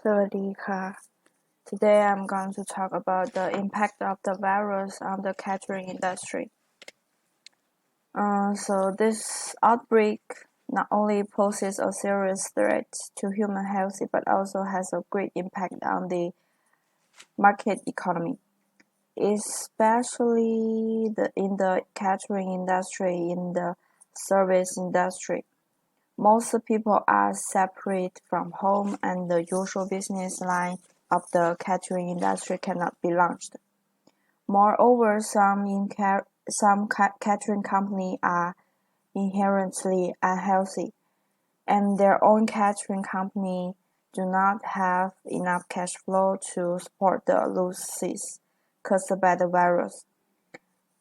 Sawadee-ka. Today I'm going to talk about the impact of the virus on the catering industry. So this outbreak not only poses a serious threat to human health, but also has a great impact on the market economy, especially in the catering industry, in the service industry. Most people are separate from home, and the usual business line of the catering industry cannot be launched. Moreover, some catering companies are inherently unhealthy, and their own catering company do not have enough cash flow to support the losses caused by the virus.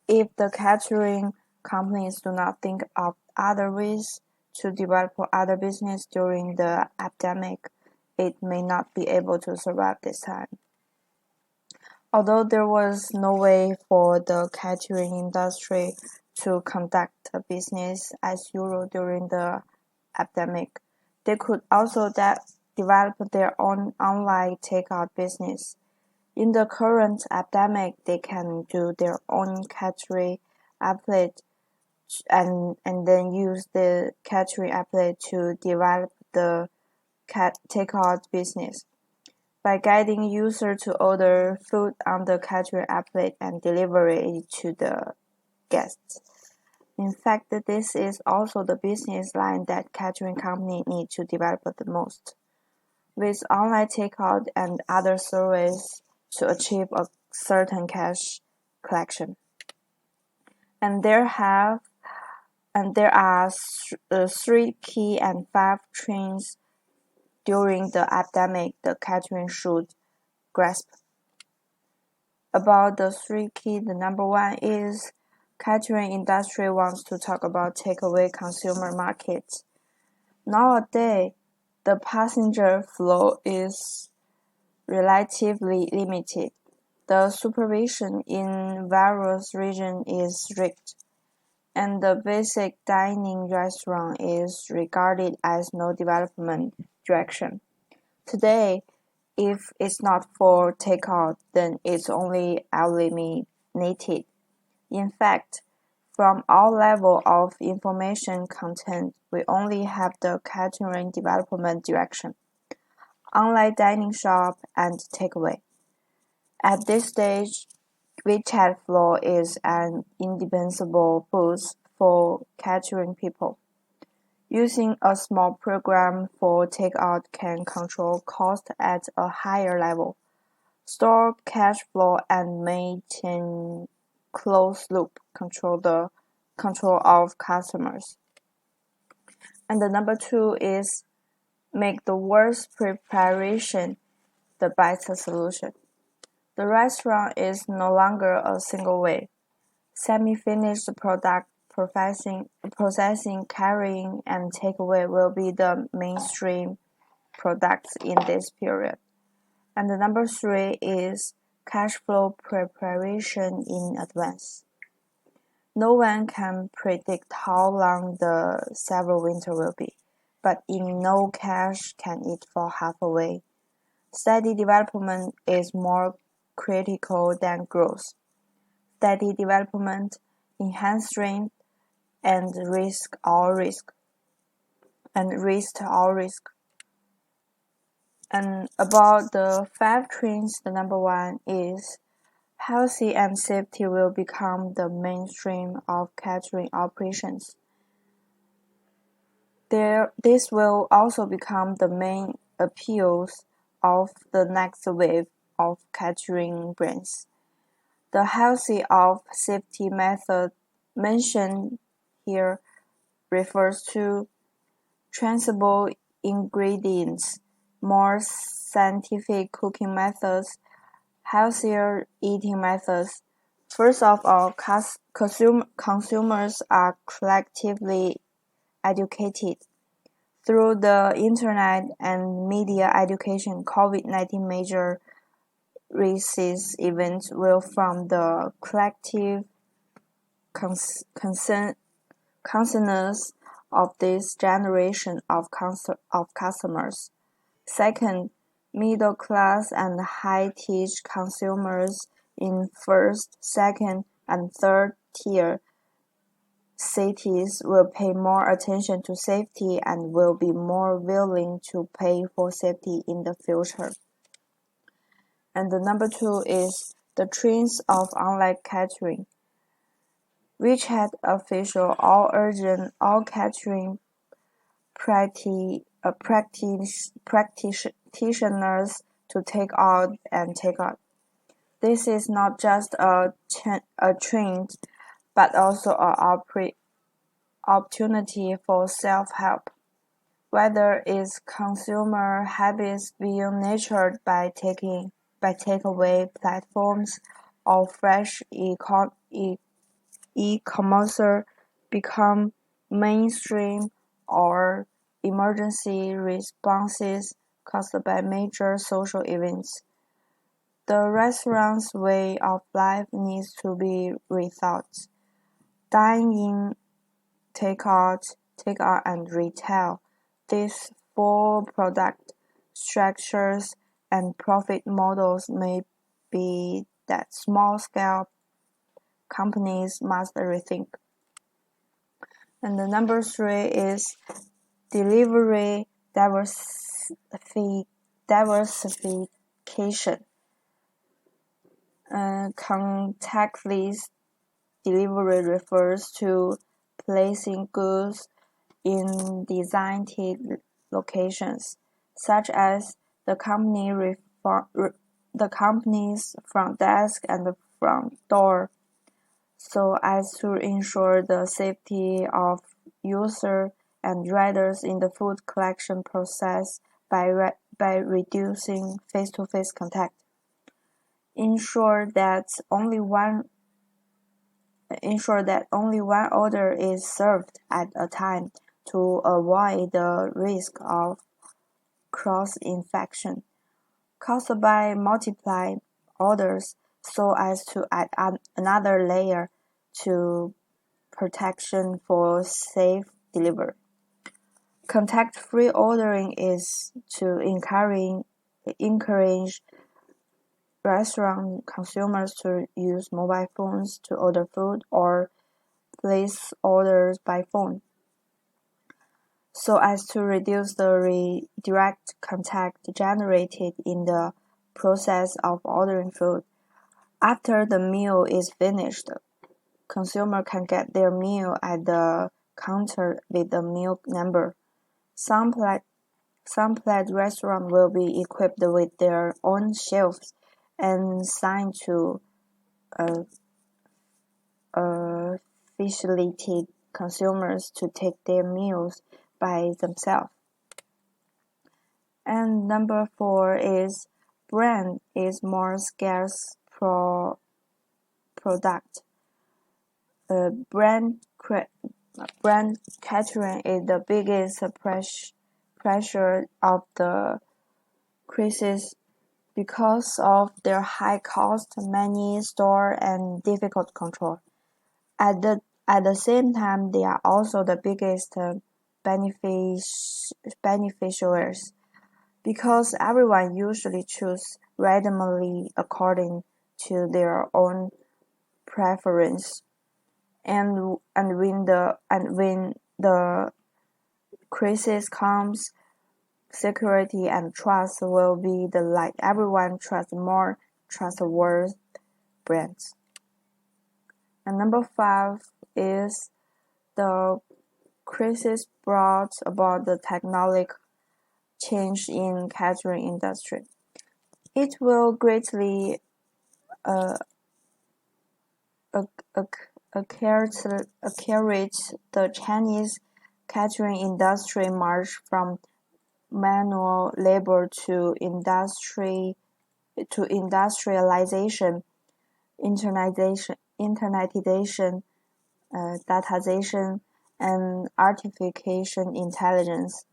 If the catering companies do not think of other ways to develop other business during the epidemic, it may not be able to survive this time. Although there was no way for the catering industry to conduct a business as usual during the epidemic, they could also develop their own online takeout business. In the current epidemic, they can do their own catering applet and then use the catering applet to develop the takeout business by guiding users to order food on the catering applet and deliver it to the guests. In fact, this is also the business line that catering companies need to develop the most, with online takeout and other services to achieve a certain cash collection. And there are 3 key and 5 trends during the epidemic the catering should grasp. About the 3 key, the number 1 is catering industry wants to talk about takeaway consumer markets. Nowadays, the passenger flow is relatively limited. The supervision in various regions is strict, and the basic dining restaurant is regarded as no development direction. Today, if it's not for takeout, then it's only eliminated. In fact, from all level of information content, we only have the catering development direction, online dining shop, and takeaway. At this stage, WeChat Flow is an indispensable boost for catering people. Using a small program for takeout can control cost at a higher level, store cash flow, and maintain closed-loop control of customers. And the number 2 is make the worst preparation the best solution. The restaurant is no longer a single way. Semi-finished product processing, carrying, and takeaway will be the mainstream products in this period. And the number 3 is cash flow preparation in advance. No one can predict how long the severe winter will be, but in no cash can it fall half away. Steady development is more critical than growth. Steady development, enhanced strength, and risk all risk. And about the 5 trends, the number 1 is healthy and safety will become the mainstream of catering operations. This will also become the main appeals of the next wave of catering brands. The healthy of safety method mentioned here refers to traceable ingredients, more scientific cooking methods, healthier eating methods. First of all, consumers are collectively educated. Through the internet and media education, COVID-19 major racist events will from the collective consciousness of this generation of customers. Second, Middle class and high-tech consumers in first, second, and third tier cities will pay more attention to safety and will be more willing to pay for safety in the future. And the number 2 is the trends of online catering. WeChat official all urgent all catering practitioners to take out and take out. This is not just a trend, but also an opportunity for self-help. Whether it's consumer habits being nurtured by takeaway platforms or fresh e-commerce become mainstream or emergency responses caused by major social events. The restaurant's way of life needs to be rethought. Dine-in, takeout, and retail. These four product structures and profit models may be that small-scale companies must rethink. And the number 3 is delivery diversification. Contactless delivery refers to placing goods in designated locations, such as the company's front desk and the front door, so as to ensure the safety of users and riders in the food collection process by reducing face-to-face contact. Ensure that only one order is served at a time to avoid the risk of cross-infection caused by multiple orders so as to add another layer to protection for safe delivery. Contact-free ordering is to encourage restaurant consumers to use mobile phones to order food or place orders by phone, so as to reduce the direct contact generated in the process of ordering food. After the meal is finished, consumer can get their meal at the counter with the meal number. Some plate restaurants will be equipped with their own shelves and sign to facilitate consumers to take their meals by themselves. And number 4 is brand is more scarce product. Brand catering is the biggest pressure of the crisis because of their high cost, many store and difficult control. At the same time, they are also the biggest beneficiaries because everyone usually chooses randomly according to their own preference. And when the crisis comes, security and trust will be the light. Everyone trusts more trustworthy brands. And number 5 is the crisis brought about the technological change in catering industry. It will greatly accelerate the Chinese catering industry march from manual labor to industrialization, internetization, datization, and artificial intelligence.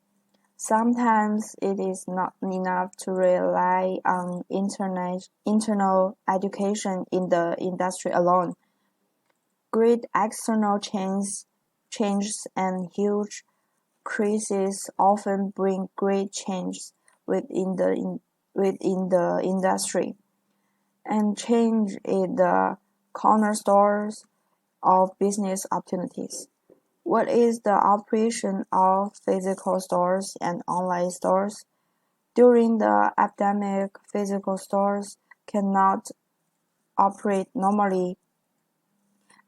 Sometimes it is not enough to rely on internal education in the industry alone. Great external changes and huge crises often bring great changes within the within the industry, and change is the cornerstones of business opportunities. What is the operation of physical stores and online stores? During the epidemic, physical stores cannot operate normally,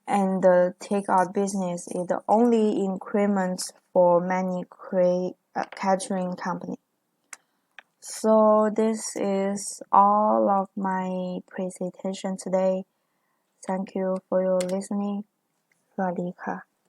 and the takeout business is the only increment for many catering companies. So this is all of my presentation today. Thank you for your listening. สวัสดีค่ะ